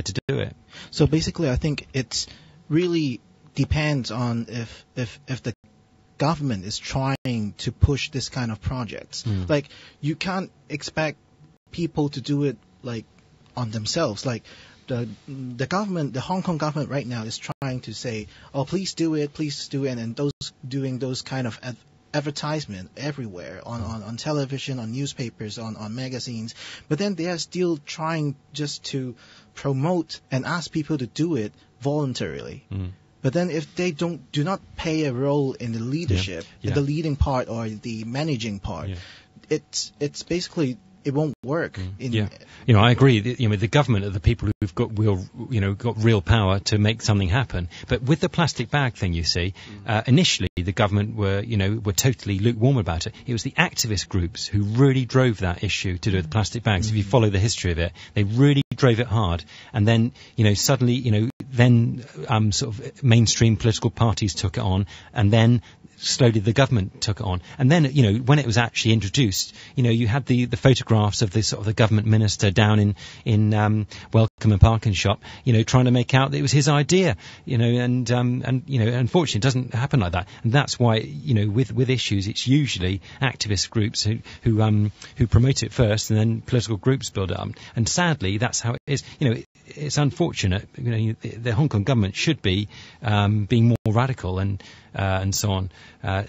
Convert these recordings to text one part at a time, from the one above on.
to do it. So basically, I think it's really depends on if the government is trying to push this kind of projects. Like, you can't expect people to do it like on themselves. Like, the government, the Hong Kong government right now is trying to say, oh, please do it, and those doing those kind of advertisement everywhere on television, on newspapers, on magazines. But then they are still trying just to promote and ask people to do it voluntarily. But then if they do not play a role in the leadership, in the leading part or the managing part, it's basically, it won't work. I agree. The government are the people who've got real power to make something happen. But with the plastic bag thing, you see, initially the government were totally lukewarm about it. It was the activist groups who really drove that issue to do with plastic bags. If you follow the history of it, they really drove it hard. And then, suddenly, sort of mainstream political parties took it on, and then slowly the government took it on. And then, when it was actually introduced, you had the photographs of the sort of the government minister down in Wellcome and Parkin shop, trying to make out that it was his idea, and unfortunately it doesn't happen like that. And that's why, with issues, it's usually activist groups who promote it first, and then political groups build it up. And sadly, that's how it is. It's unfortunate. The Hong Kong government should be being more radical and so on.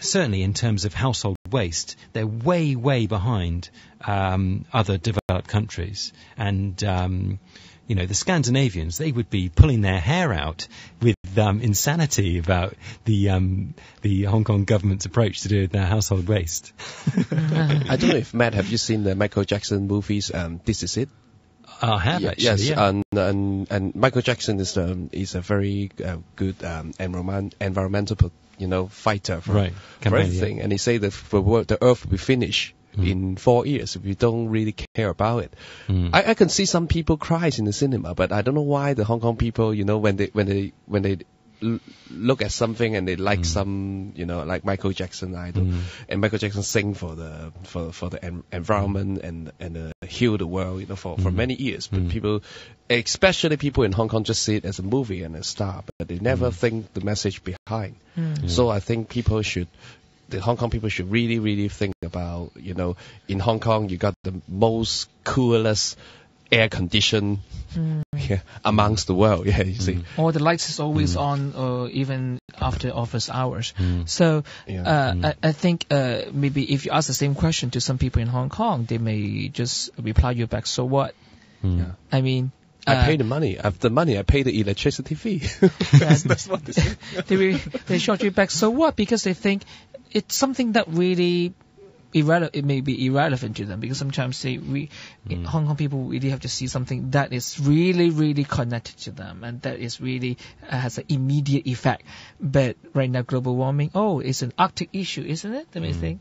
Certainly in terms of household waste, they're way, way behind other developed countries. And, the Scandinavians, they would be pulling their hair out with insanity about the Hong Kong government's approach to do with their household waste. I don't know if, Matt, have you seen the Michael Jackson movies, This Is It? I have, actually. Yes, yeah. and Michael Jackson is a very good environmental fighter for everything. Yeah. And he said that the Earth will be finished in 4 years if we don't really care about it. I can see some people cry in the cinema, but I don't know why the Hong Kong people, when they look at something and they like some, like Michael Jackson idol, and Michael Jackson sing for the environment and heal the world, for many years. But people, especially people in Hong Kong, just see it as a movie and a star, but they never think the message behind. So I think the Hong Kong people should really, really think about, in Hong Kong you got the most coolest air conditioned amongst the world. You see. Or the lights is always on, even after office hours. So I think maybe if you ask the same question to some people in Hong Kong, they may just reply you back, so what? I mean, I pay the money. After money, I pay the electricity fee. That's what they say. They shot you back, so what? Because they think it's something that really it may be irrelevant to them, because sometimes Hong Kong people really have to see something that is really, really connected to them, and that is really has an immediate effect. But right now, global warming, it's an Arctic issue, isn't it? They may think,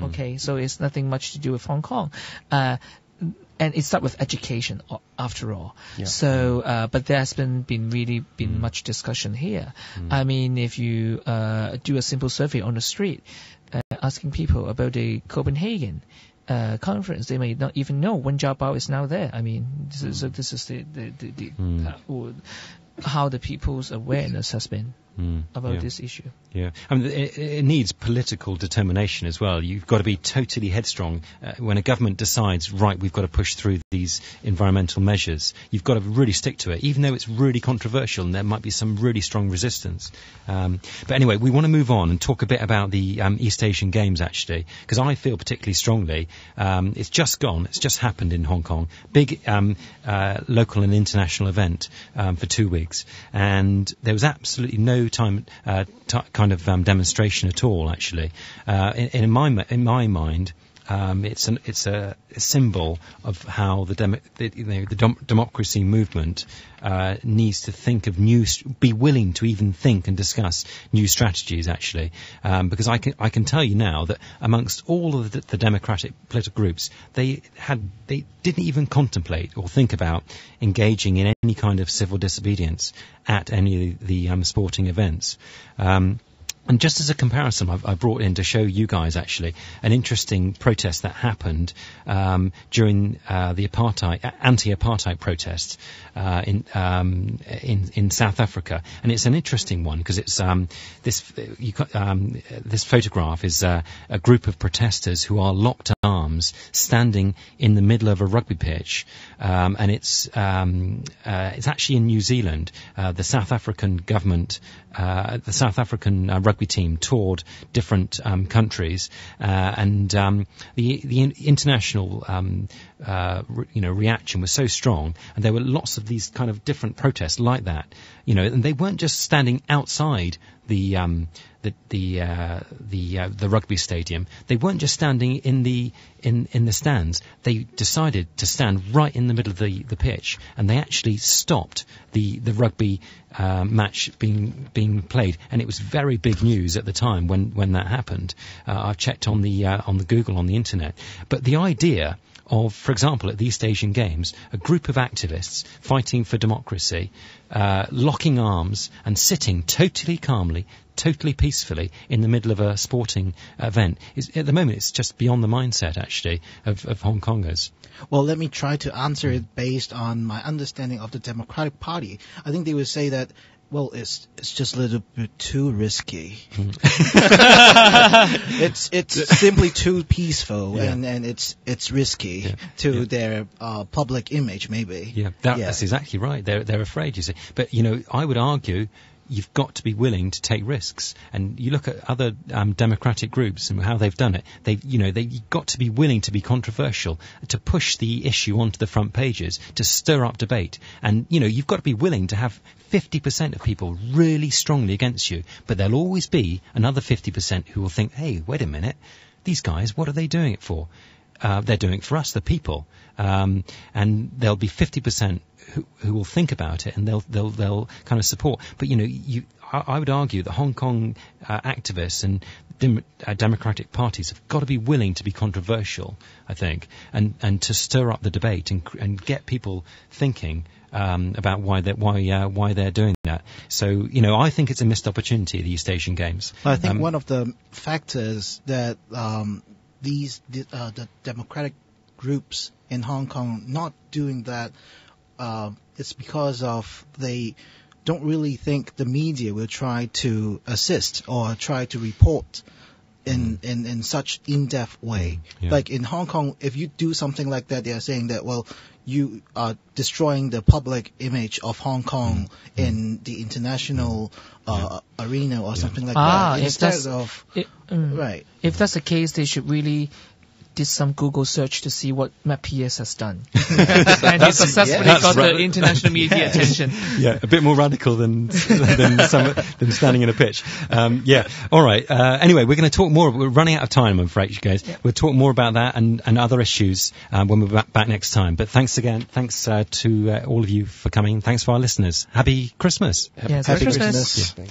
okay, so it's nothing much to do with Hong Kong. And it starts with education, after all. Yeah. So, but there has been much discussion here. I mean, if you do a simple survey on the street, asking people about the Copenhagen conference, they may not even know Wen Jiabao is now there. I mean, so this is how the people's awareness has been about this issue. Yeah, I mean, it needs political determination as well. You've got to be totally headstrong. When a government decides, right, we've got to push through these environmental measures, you've got to really stick to it, even though it's really controversial and there might be some really strong resistance. But anyway, we want to move on and talk a bit about the East Asian Games, actually, because I feel particularly strongly. It's just gone. It's just happened in Hong Kong. Big local and international event for 2 weeks. And there was absolutely no kind of demonstration at all, actually. In my mind, it's a symbol of how the democracy movement needs to think of be willing to even think and discuss new strategies, actually, because I can tell you now that amongst all of the democratic political groups, they didn't even contemplate or think about engaging in any kind of civil disobedience at any of the sporting events. And just as a comparison, I brought in to show you guys actually an interesting protest that happened during the anti-apartheid protests in South Africa, and it's an interesting one because it's this photograph is a group of protesters who are locked arms standing in the middle of a rugby pitch, and it's actually in New Zealand. The South African government, the South African rugby team toured different countries, and the international reaction was so strong, and there were lots of these kind of different protests like that, and they weren't just standing outside the rugby stadium. They weren't just standing in the stands. They decided to stand right in the middle of the pitch, and they actually stopped the rugby match being played. And it was very big news at the time when that happened. I've checked on the Google on the internet. But the idea of, for example, at the East Asian Games, a group of activists fighting for democracy, locking arms and sitting totally calmly, totally peacefully in the middle of a sporting event, at the moment it's just beyond the mindset actually of Hong Kongers. Well, let me try to answer it based on my understanding of the Democratic Party. I think they would say that, well, it's just a little bit too risky. It's simply too peaceful, and it's risky to their public image, maybe. Yeah, that's exactly right. They're afraid, you see. But I would argue you've got to be willing to take risks. And you look at other democratic groups and how they've done it. They've got to be willing to be controversial, to push the issue onto the front pages, to stir up debate. And you've got to be willing to have 50% of people really strongly against you, but there'll always be another 50% who will think, hey, wait a minute, these guys, what are they doing it for? They're doing it for us, the people. And there'll be 50% who will think about it, and they'll kind of support. But I would argue that Hong Kong activists and democratic parties have got to be willing to be controversial, I think, and to stir up the debate and get people thinking about why they're doing that. So I think it's a missed opportunity, the East Asian Games. I think one of the factors that the democratic groups in Hong Kong not doing that, it's because of they don't really think the media will try to assist or try to report in such in-depth way. Yeah. Like in Hong Kong, if you do something like that, they are saying that, well, you are destroying the public image of Hong Kong in the international arena or something like that. Right. If that's the case, they should really did some Google search to see what Pearce has done. And he successfully got the international media attention. Yeah, a bit more radical than standing in a pitch. All right. Anyway, we're going to talk more. We're running out of time, I'm afraid, you guys. Yeah. We'll talk more about that and other issues when we're back next time. But thanks again. Thanks to all of you for coming. Thanks for our listeners. Happy Christmas. Happy Christmas. Yeah.